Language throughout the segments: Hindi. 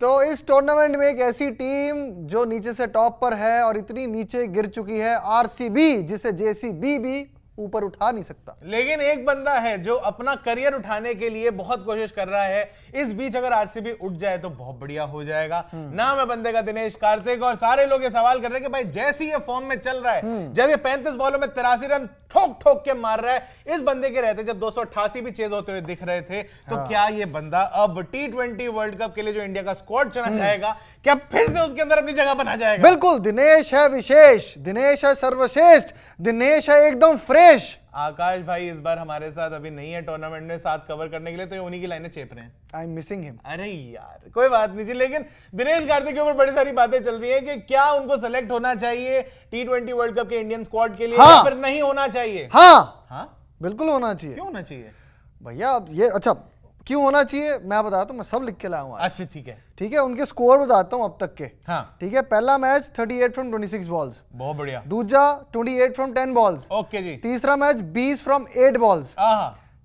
तो इस टूर्नामेंट में एक ऐसी टीम जो नीचे से टॉप पर है और इतनी नीचे गिर चुकी है, आरसीबी, जिसे जेसीबी भी ऊपर उठा नहीं सकता। लेकिन एक बंदा है जो अपना करियर उठाने के लिए बहुत कोशिश कर रहा है। इस बीच अगर आरसीबी उठ जाए तो बहुत बढ़िया हो जाएगा। नाम है बंदे का दिनेश कार्तिक, और सारे लोग ये सवाल कर रहे हैं कि भाई जैसे ये फॉर्म में चल रहा है, जब ये 35 बॉलों में 83 रन ठोक ठोक के मार रहा है, इस बंदे के रहते जब 288 भी चेज होते हुए दिख रहे थे, तो क्या ये बंदा अब T20 वर्ल्ड कप के लिए जो इंडिया का स्क्वाड चुना जाएगा, क्या फिर से उसके अंदर अपनी जगह बना जाएगा? बिल्कुल, दिनेश है विशेष, दिनेश है सर्वश्रेष्ठ, दिनेश है एकदम फ्रेश। आकाश भाई इस बार हमारे साथ अभी नहीं है टूर्नामेंट में साथ कवर करने के लिए, तो ये उन्हीं की लाइनें चेप रहे हैं। I am missing him. अरे यार कोई बात नहीं जी, लेकिन दिनेश कार्तिक के ऊपर बड़ी सारी बातें चल रही है कि क्या उनको सेलेक्ट होना चाहिए T20 वर्ल्ड कप के इंडियन स्क्वाड के लिए, या फिर नहीं होना चाहिए? हाँ, बिल्कुल होना चाहिए। क्यों होना चाहिए भैया? अब ये अच्छा क्यों होना चाहिए मैं बताता हूँ, मैं सब लिख के लाया हूँ। अच्छा ठीक है, उनके स्कोर बताता हूँ अब तक के। हाँ ठीक है, पहला मैच 38 फ्रॉम 26 बॉल्स, बहुत बढ़िया। दूसरा 28 फ्रॉम 10 बॉल्स, ओके जी। तीसरा मैच 20 फ्रॉम 8 बॉल्स,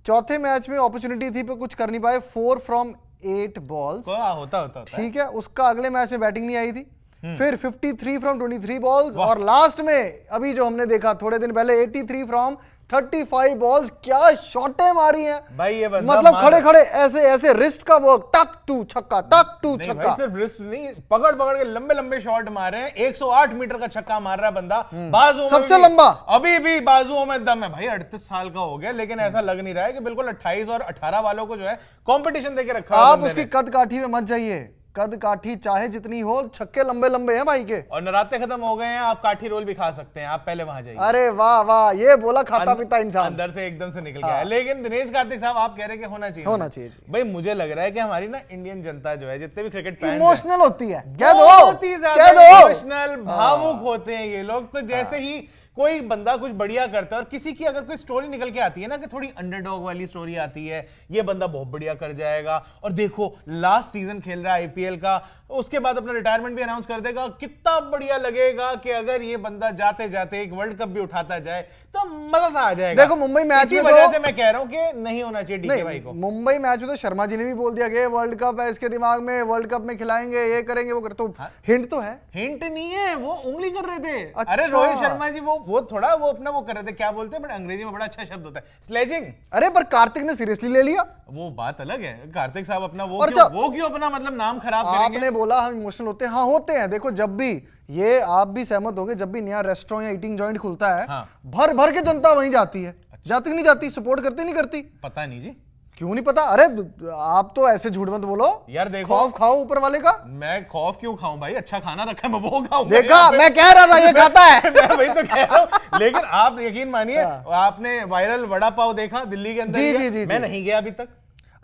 चौथे मैच में अपॉर्चुनिटी थी पर कुछ कर नहीं पाए, 4 फ्रॉम 8 बॉल्स। होता ठीक है, उसका अगले मैच में बैटिंग नहीं आई थी। फिर 53 फ्रॉम 23 बॉल्स, और लास्ट में अभी जो हमने देखा थोड़े दिन पहले 83 फ्रॉम 35 बॉल्स। क्या शॉटें मारी हैं भाई ये बंदा, मतलब खड़े खड़े ऐसे ऐसे रिस्ट का वर्क, टक टू छक्का, टक टू छक्का। सिर्फ रिस्ट नहीं, पकड़ पकड़ के लंबे लंबे शॉट मारे हैं। 108 मीटर का छक्का मार रहा है बंदा, बाजुओं में सबसे लंबा, अभी भी बाजुओं में दम है भाई। 38 साल का हो गया, लेकिन ऐसा लग नहीं रहा है कि बिल्कुल 28 और 18 वालों को जो है कंपटीशन देके रखा है। आप उसकी कद काठी में मत जाइए, कद काठी चाहे जितनी हो, छक्के लंबे लंबे हैं भाई के। और नराते खत्म हो गए हैं, आप काठी रोल भी खा सकते हैं, आप पहले वहां जाइए। अरे वाह वाह, ये बोला खाता पीता इंसान, अंदर से एकदम से निकल गया है। लेकिन दिनेश कार्तिक साहब आप कह रहे हैं कि होना चाहिए जी। भाई मुझे लग रहा है कि हमारी ना इंडियन जनता जो है, जितने भी क्रिकेट फैंस इमोशनल होती है, बहुत ही ज्यादा इमोशनल, भावुक होते हैं ये लोग। तो जैसे ही कोई बंदा कुछ बढ़िया करता है और किसी की अगर कोई स्टोरी निकल के आती है ना कि थोड़ी अंडरडॉग वाली स्टोरी आती है, ये बंदा बहुत बढ़िया कर जाएगा, और देखो लास्ट सीजन खेल रहा है आईपीएल का, उसके बाद अपना रिटायरमेंट भी अनाउंस कर देगा, कितना बढ़िया लगेगा कि अगर ये बंदा जाते जाते एक वर्ल्ड कप भी उठाता जाए तो मजा सा आ जाएगा। देखो मुंबई मैच में वजह से मैं कह रहा हूं कि नहीं होना चाहिए डीके भाई को। मुंबई मैच में तो शर्मा जी ने भी बोल दिया कि वर्ल्ड कप है इसके दिमाग में, वर्ल्ड कप में खिलाएंगे, ये करेंगे, वो कर, तो हिंट तो है। हिंट नहीं है, वो उंगली कर रहे थे। अरे रोहित शर्मा जी वो थोड़ा वो अपना वो कर रहे थे, क्या बोलते हैं बट अंग्रेजी में बड़ा अच्छा शब्द होता है, स्लेजिंग। अरे पर कार्तिक ने सीरियसली ले लिया, वो बात अलग है। कार्तिक साहब अपना वो क्यों अपना मतलब नाम खराब करेंगे? आपने बोला हम इमोशनल होते हैं, हाँ होते हैं। देखो जब भी, ये आप भी सहमत होंगे, जब भी नया रेस्टोरेंट या ईटिंग जॉइंट खुलता है, भर भर के जनता वहीं जाती है। जाती कि नहीं जाती? सपोर्ट करती नहीं करती? पता नहीं जी, क्यों नहीं पता? अरे आप तो ऐसे झूठ मत बोलो यार। देखो खौफ खाओ ऊपर वाले का। मैं खौफ क्यों खाऊं भाई? अच्छा खाना रखा है, मैं वो खाऊं। देखा, मैं कह रहा था ये खाता है। मैं वही तो कह रहा हूं। लेकिन आप यकीन मानिए, आपने वायरल वड़ा पाव देखा दिल्ली के अंदर? जी, मैं नहीं गया अभी तक।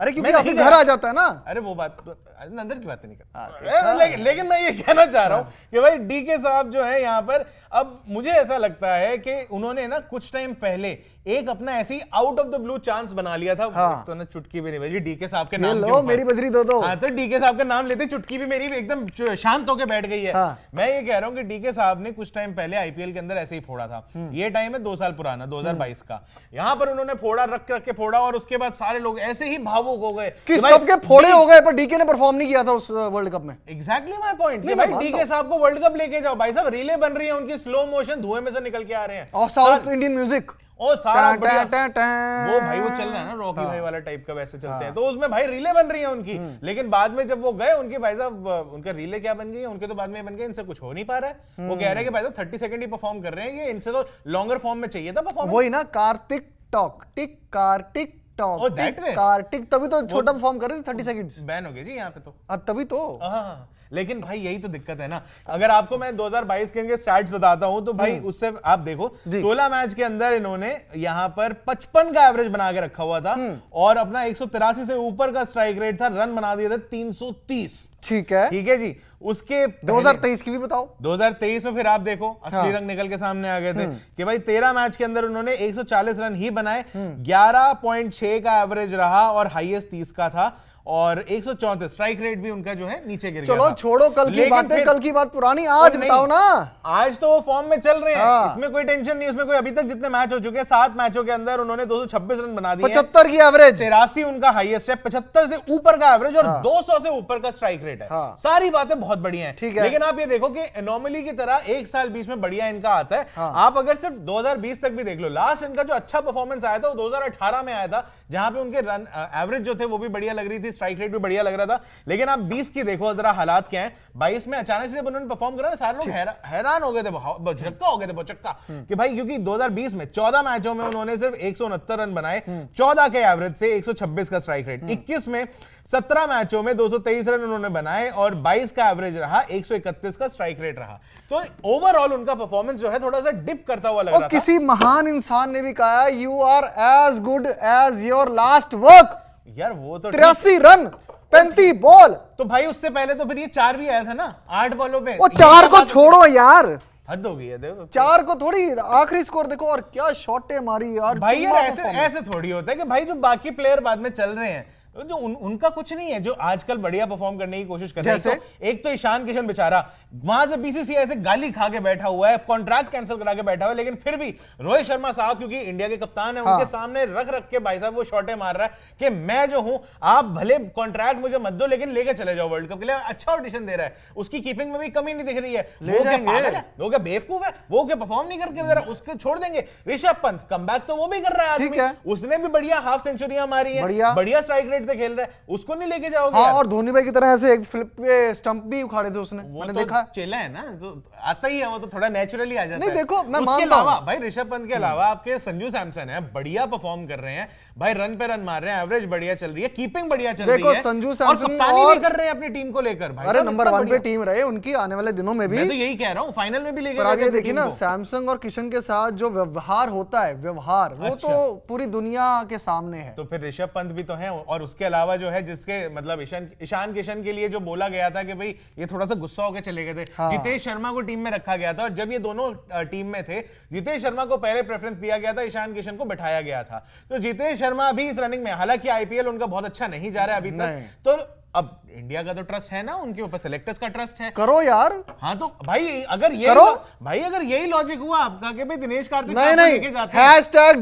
अरे क्योंकि आपके घर आ जाता है ना। अरे वो बात तो अंदर की बातें नहीं करता, लेकिन मैं ये कहना चाह रहा हूं कि भाई डीके साहब जो है यहाँ पर, अब मुझे ऐसा लगता है कि उन्होंने ना कुछ टाइम पहले एक अपना ऐसे ही out of the blue chance बना लिया था। तो ना चुटकी भी नहीं बजी डीके साहब के नाम लो, मेरी बजरी दो। हाँ, तो डीके साहब का नाम लेते चुटकी भी मेरी एकदम शांत होकर बैठ गई है। मैं ये कह रहा हूँ कि डीके साहब ने कुछ टाइम पहले आईपीएल के अंदर ऐसे ही फोड़ा था। ये टाइम है 2 साल पुराना, 2022 का। यहाँ पर उन्होंने फोड़ा, रख के फोड़ा, और उसके बाद सारे लोग ऐसे ही भावुक हो गए कि सबके फोड़े हो गए, पर डीके ने परफॉर्म नहीं किया था उस वर्ल्ड कप में। एग्जैक्टली माय पॉइंट कि भाई डीके साहब को वर्ल्ड कप लेके जाओ भाई साहब। रीले बन रही है उनकी, स्लो मोशन धुएं में से निकल के आ रहे हैं, और साउथ इंडियन म्यूजिक और सारा बढ़िया वो भाई वो चल रहा है ना रॉकी भाई वाला टाइप का, वैसे चलते हैं। तो उसमें भाई रीले बन रही है उनकी। लेकिन बाद में जब वो गए, उनके भाई साहब उनके रीले क्या बन गई है, उनके तो बाद में बन गए, इनसे कुछ हो नहीं पा रहा है। वो कह रहे हैं कि भाई साहब 30 सेकंड ही परफॉर्म कर रहे हैं, ये इनसे तो लॉन्गर फॉर्म में चाहिए था परफॉर्मेंस। वही ना, Kartik tock tick Kartik talk Kartik, तभी तो छोटा परफॉर्म कर रहे थे। 30 सेकंड्स बैन हो गए जी यहाँ पे तो, तभी तो। लेकिन भाई यही तो दिक्कत है ना। अगर आपको मैं 2022 के स्टैट्स बताता हूं तो भाई उससे आप देखो 16 मैच के अंदर इन्होंने यहां पर 55 का एवरेज बना के रखा हुआ था, और अपना 183 से ऊपर का स्ट्राइक रेट था, रन बना दिए थे 330। ठीक है जी। उसके 2023 की भी बताओ। 2023 में फिर आप देखो असली रंग निकल के सामने आ गए थे कि भाई 13 मैच के अंदर उन्होंने 140 रन ही बनाए, 11.6 का एवरेज रहा और हाईएस्ट 30 का था। और 134 स्ट्राइक रेट भी उनका जो है नीचे गिर गया चलो था। छोड़ो कल की लेकिन बातें, फिर- कल की बात पुरानी, आज नहीं, बताओ ना। आज तो वो फॉर्म में चल रहे हैं, हाँ। इसमें कोई टेंशन नहीं, उसमें कोई अभी तक जितने मैच हो चुके हैं 7 मैचों के अंदर उन्होंने 226 रन बना दिए, 75 की एवरेज, 83 उनका हाईएस्ट है, 75 से ऊपर का एवरेज और 200 से ऊपर का स्ट्राइक रेट है। हाँ। सारी बातें बहुत बढ़िया हैं। ठीक है। लेकिन आप ये देखो कि एनोमली की तरह एक साल बीच में बढ़िया इनका आता है। हाँ। आप अगर सिर्फ 2020 तक भी देख लो, लास्ट इनका जो अच्छा परफॉर्मेंस आया था वो 2018 में आया था, जहां पे उनके रन एवरेज जो थे वो भी बढ़िया लग रही थी, स्ट्राइक रेट भी बढ़िया लग रहा था। लेकिन आप 20 की देखो जरा हालात क्या है। 22 में अचानक से जब उन्होंने परफॉर्म करा, सारे लोग हैरान हो गए थे, चक्का हो गए थे, चक्का कि भाई, क्योंकि 2020 में 14 मैचों में उन्होंने सिर्फ 169 रन बनाए, 14 के एवरेज से 126 का स्ट्राइक रेट। 21 में 17 मैचों में 223 रन उन्होंने बनाए और 22 का एवरेज रहा, 131 का स्ट्राइक रेट रहा। तो ओवरऑल उनका परफॉर्मेंस जो है थोड़ा सा डिप करता हुआ लग रहा और था। किसी महान इंसान ने भी कहा, you are as good as your last work. यार वो तो 83 रन, 35 बॉल, तो भाई उससे पहले तो फिर ये 4 भी आया था ना 8 बॉलों पे। वो 4 को छोड़ो यार, हद हो गई है देखो। 4 को थोड़ी, आखिरी स्कोर देखो और क्या शॉटे मारी यार भाई यार चुम्मा ऐसे performance। ऐसे थोड़ी होता है कि भाई जो बाकी प्लेयर बाद में चल रहे हैं, जो उनका कुछ नहीं है, जो आजकल बढ़िया परफॉर्म करने की कोशिश कर रहे हैं। जैसे? एक तो ईशान किशन बेचारा वहां से बीसीसीआई से गाली खा के बैठा हुआ है, कॉन्ट्रैक्ट कैंसिल करा के बैठा हुआ है, लेकिन फिर भी रोहित शर्मा साहब क्योंकि इंडिया के कप्तान है, उनके सामने रख रख के भाई साहब वो शॉटे मार रहा है कि मैं जो हूं, आप भले कॉन्ट्रैक्ट मुझे मत दो लेकिन लेके चले जाओ वर्ल्ड कप के लिए। अच्छा ऑडिशन दे रहा है, उसकी कीपिंग में भी कमी नहीं दिख रही है। वो क्या पागल है, वो क्या बेवकूफ है, वो क्या परफॉर्म नहीं करके जरा उसके छोड़ देंगे। ऋषभ पंत कमबैक तो वो भी कर रहा है ठीक आदमी, है। उसने भी बढ़िया हाफ सेंचुरियां मारी है, बढ़िया स्ट्राइक रेट से खेल रहा है, उसको नहीं लेके जाओगे? हाँ, और धोनी भाई की तरह ऐसे एक फ्लिप के स्टंप भी उखाड़े थे उसने, वो मैंने तो देखा। चेला है ना, तो आता ही है, वो तो थोड़ा नेचुरली आ जाता नहीं, है। देखो, मैं उसके मानता अलावा हूं। भाई ऋषभ पंत के अलावा आपके संजू सैमसन है, बढ़िया परफॉर्म कर रहे हैं भाई, रन पे रन मार रहे हैं, एवरेज बढ़िया चल रही है, कीपिंग बढ़िया चल रही देखो, है, संजू और सैमसन कप्तानी और- भी कर रहे हैं अपनी टीम को लेकर भाई अरे साहब, नंबर इतना 1 पे बढ़िया। टीम रहे उनकी, आने वाले दिनों में भी। मैं तो यही कह रहा हूँ, फाइनल में भी लेके पर आप ये जाएंगे देखिए टीम ना, को। सैमसंग और किशन के साथ जो व्यवहार होता है, व्यवहार वो अच्छा। तो पूरी दुनिया के सामने है। तो फिर ऋषभ पंत भी तो है, और उसके अलावा जो है जिसके मतलब ईशान किशन के लिए जो बोला गया था कि भाई ये थोड़ा सा गुस्सा होकर चले गए थे, हाँ। जितेश शर्मा को टीम में रखा गया था, और जब ये दोनों टीम में थे, जितेश शर्मा को पहले प्रेफरेंस दिया गया था, ईशान किशन को बैठाया गया था। तो जितेश शर्मा भी इस रनिंग में, हालांकि आईपीएल उनका बहुत अच्छा नहीं जा रहा है अभी तक, तो अब इंडिया का तो ट्रस्ट है ना उनके ऊपर, सेलेक्टर्स का ट्रस्ट है। करो यार। हाँ तो भाई अगर यही लॉजिक हुआ आपका कि भाई दिनेश कार्तिक नहीं साहब को नहीं, लेके जाते हैं,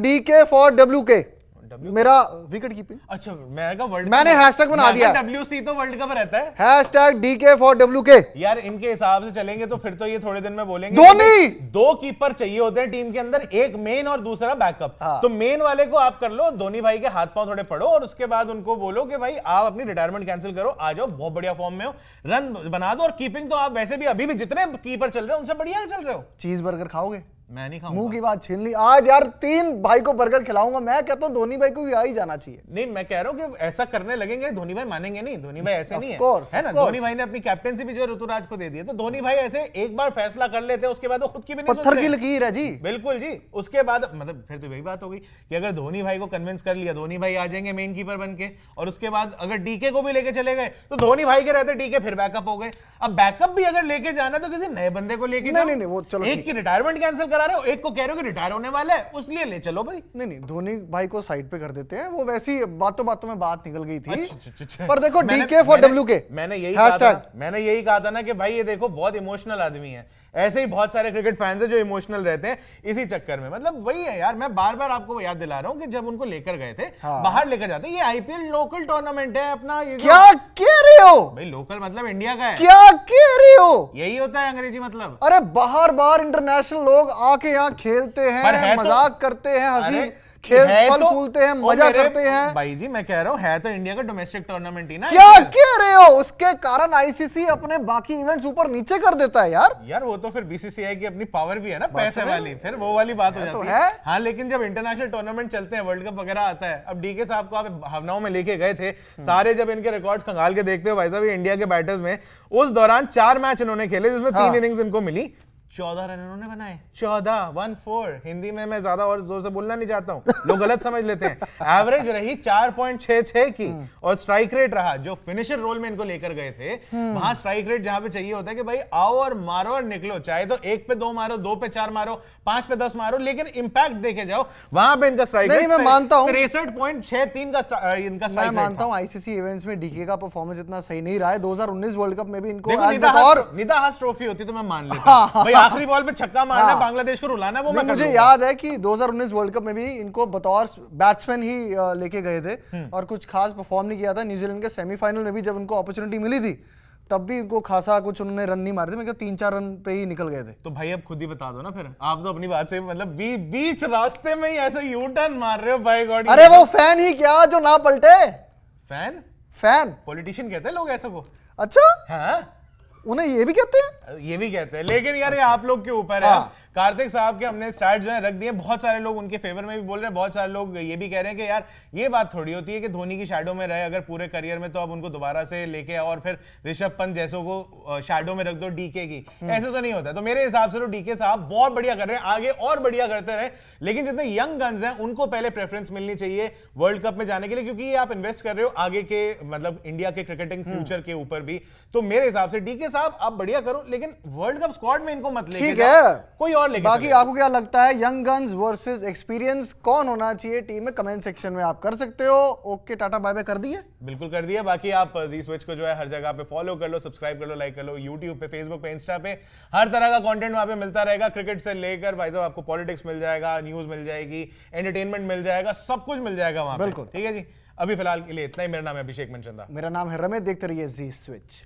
#DK for WK मेरा विकेट कीपिंग। अच्छा वर्ल्ड मैंने हैशटैग बना दिया। WC तो वर्ल्ड कप रहता है। #DK for WK। यार इनके हिसाब से चलेंगे तो फिर तो ये थोड़े दिन में बोलेंगे धोनी! 2 कीपर चाहिए होते हैं टीम के अंदर, एक मेन और दूसरा बैकअप। हाँ। तो मेन वाले को आप कर लो, धोनी भाई के हाथ पांव थोड़े पड़ो, और उसके बाद उनको बोलो कि भाई आप अपनी रिटायरमेंट कैंसिल करो, आ जाओ, बहुत बढ़िया फॉर्म में हो, रन बना दो, और कीपिंग तो आप वैसे भी अभी भी जितने कीपर चल रहे हो उनसे बढ़िया चल रहे हो। चीज बर्गर खाओगे? मैं नहीं मुंह खाऊंगा। की बात छीन ली आज यार, 3 भाई को बर्गर खिलाऊंगा। मैं कहता हूँ धोनी भाई को भी आ ही जाना चाहिए। नहीं, मैं कह रहा हूं कि ऐसा करने लगेंगे, धोनी भाई मानेंगे नहीं, धोनी भाई ऐसे नहीं course, है ना। of course। धोनी भाई ने अपनी कैप्टेंसी भी जो है ऋतुराज को दे दी है, तो धोनी भाई ऐसे एक बार फैसला कर लेते हैं, उसके बाद वो खुद की भी नहीं पत्थर सुनते। की लकीर है जी। बिल्कुल जी। उसके बाद मतलब फिर तो वही बात होगी कि अगर धोनी भाई को कन्विंस कर लिया, धोनी भाई आ जाएंगे मेन कीपर बन के, और उसके बाद अगर डीके को भी लेके चले गए तो धोनी भाई के रहते डीके फिर बैकअप हो गए। अब बैकअप भी अगर लेके जाना तो किसी नए बंदे को लेके जाओ। नहीं, वो चलो एक की रिटायरमेंट कैंसिल करा रहे हो, एक को कह रहे हो कि रिटायर होने वाला है, उसलिए ले चलो भाई। नहीं, धोनी भाई को साइड पे कर देते हैं, वो वैसी बातों बातों में बात निकल गई थी। अच्छा। पर देखो, DK for WK मैंने यही कहा था ना कि भाई ये देखो बहुत इमोशनल आदमी है। ऐसे ही बहुत सारे क्रिकेट फैंस हैं जो इमोशनल रहते हैं इसी चक्कर में। मतलब वही है यार, मैं बार बार आपको याद दिला रहा हूं कि जब उनको लेकर गए थे, बाहर लेकर जाते, ये आईपीएल लोकल टूर्नामेंट है अपना। ये क्या कह रहे हो भाई, लोकल मतलब इंडिया का है। क्या कह रहे हो? यही होता है अंग्रेजी मतलब। अरे बाहर इंटरनेशनल लोग आके यहाँ खेलते हैं, मजाक करते हैं, हंसी खेल फल फूलते हैं, मजा करते हैं। भाई जी मैं कह रहा हूँ, है तो इंडिया का डोमेस्टिक टूर्नामेंट ही ना। क्या कह रहे हो? उसके कारण आईसीसी अपने बाकी इवेंट्स ऊपर नीचे कर देता है यार। वो तो फिर बीसीसीआई की अपनी पावर भी है ना, पैसे वाली, फिर वो वाली बात हो जाती है। हाँ, लेकिन जब इंटरनेशनल टूर्नामेंट चलते हैं, वर्ल्ड कप वगैरह आता है, अब डीके साहब को आप भावनाओं में लेके गए थे सारे, जब इनके रिकॉर्ड्स खंगाल के देखते हो भाई साहब, इंडिया के बैटर्स में उस दौरान 4 मैच इन्होंने खेले जिसमें 3 इनिंग्स इनको मिली, 14 रन इन्होंने बनाए, 14 हिंदी में मैं ज्यादा और जोर से बोलना नहीं चाहता हूं, लोग गलत समझ लेते हैं। एवरेज रही 4.66 की और स्ट्राइक रेट रहा, जो फिनिशर रोल में इनको लेकर गए थे वहां स्ट्राइक रेट जहां पे चाहिए होता है कि भाई आओ और मारो और निकलो, चाहे तो 1 पे 2 मारो, 2 पे 4 मारो, 5 पे 10 मारो, लेकिन इंपैक्ट देखे जाओ वहां पे इनका स्ट्राइक रेट मैं मानता हूं 63.63 का इनका स्ट्राइक रेट। मैं मानता हूं आईसीसी इवेंट्स में डीके का परफॉर्मेंस इतना सही नहीं रहा है। 2019 वर्ल्ड कप में भी इनको निदा हास ट्रॉफी होती तो मैं मान लेता भाई, आखिरी बॉल पे छक्का मारना, बांग्लादेश को रुलाना, वो मैं मुझे याद है कि 2019 वर्ल्ड कप में भी इनको बतौर बैट्समैन ही लेके गए थे और कुछ खास परफॉर्म नहीं किया था। न्यूजीलैंड के सेमीफाइनल में भी जब उनको अपॉर्चुनिटी मिली थी तब भी इनको खासा कुछ उन्होंने रन नहीं मारे थे, मैं 3-4 रन पे ही निकल गए थे। तो भाई अब खुद ही बता दो ना फिर, आप तो अपनी बात से मतलब बीच रास्ते में ही ऐसे यू टर्न मार रहे हो भाई गॉड। अरे वो फैन ही क्या जो ना पलटे, फैन पॉलिटिशियन कहते हैं लोग ऐसे को। अच्छा हाँ उन्हें ये भी कहते हैं, ये भी कहते हैं, लेकिन यार ये आप लोग के ऊपर है। कार्तिक साहब के हमने स्टार्ट जो है रख दिए, बहुत सारे लोग उनके फेवर में भी बोल रहे हैं, बहुत सारे लोग ये भी कह रहे हैं कि यार ये बात थोड़ी होती है कि धोनी की शैडो में रहे अगर पूरे करियर में, तो अब उनको दोबारा से लेके आओ और फिर ऋषभ पंत जैसों को शैडो में रख दो डीके की, ऐसे तो नहीं होता। तो मेरे हिसाब से तो डीके साहब बहुत बढ़िया कर रहे हैं, आगे और बढ़िया करते रहे, लेकिन जितने यंग गन्स हैं उनको पहले प्रेफरेंस मिलनी चाहिए वर्ल्ड कप में जाने के लिए, क्योंकि ये आप इन्वेस्ट कर रहे हो आगे के मतलब इंडिया के क्रिकेटिंग फ्यूचर के ऊपर भी। तो मेरे हिसाब से डीके साहब आप बढ़िया करो, लेकिन वर्ल्ड कप स्क्वाड में इनको मत लेके जाओ, कोई और लेके। बाकी आपको क्या लगता है यंग गन्स वर्सेस एक्सपीरियंस कौन होना चाहिए टीम में, कमेंट सेक्शन में आप कर सकते हो। ओके टाटा बाय बाय कर दिए, बिल्कुल कर दिया। बाकी आप जी स्विच को जो है हर जगह पे फॉलो कर लो, सब्सक्राइब कर लो, लाइक कर लो, यूट्यूब पे, फेसबुक पे, इंस्टा पे, हर तरह का कंटेंट वहां पे मिलता रहेगा। क्रिकेट से लेकर भाई साहब आपको पॉलिटिक्स मिल जाएगा, न्यूज मिल जाएगी, एंटरटेनमेंट मिल जाएगा, सब कुछ मिल जाएगा वहां पे। ठीक है जी, अभी फिलहाल के लिए इतना ही। मेरा नाम है अभिषेक मनचंदा। मेरा नाम है रमेश, देखते रहिए जी स्विच।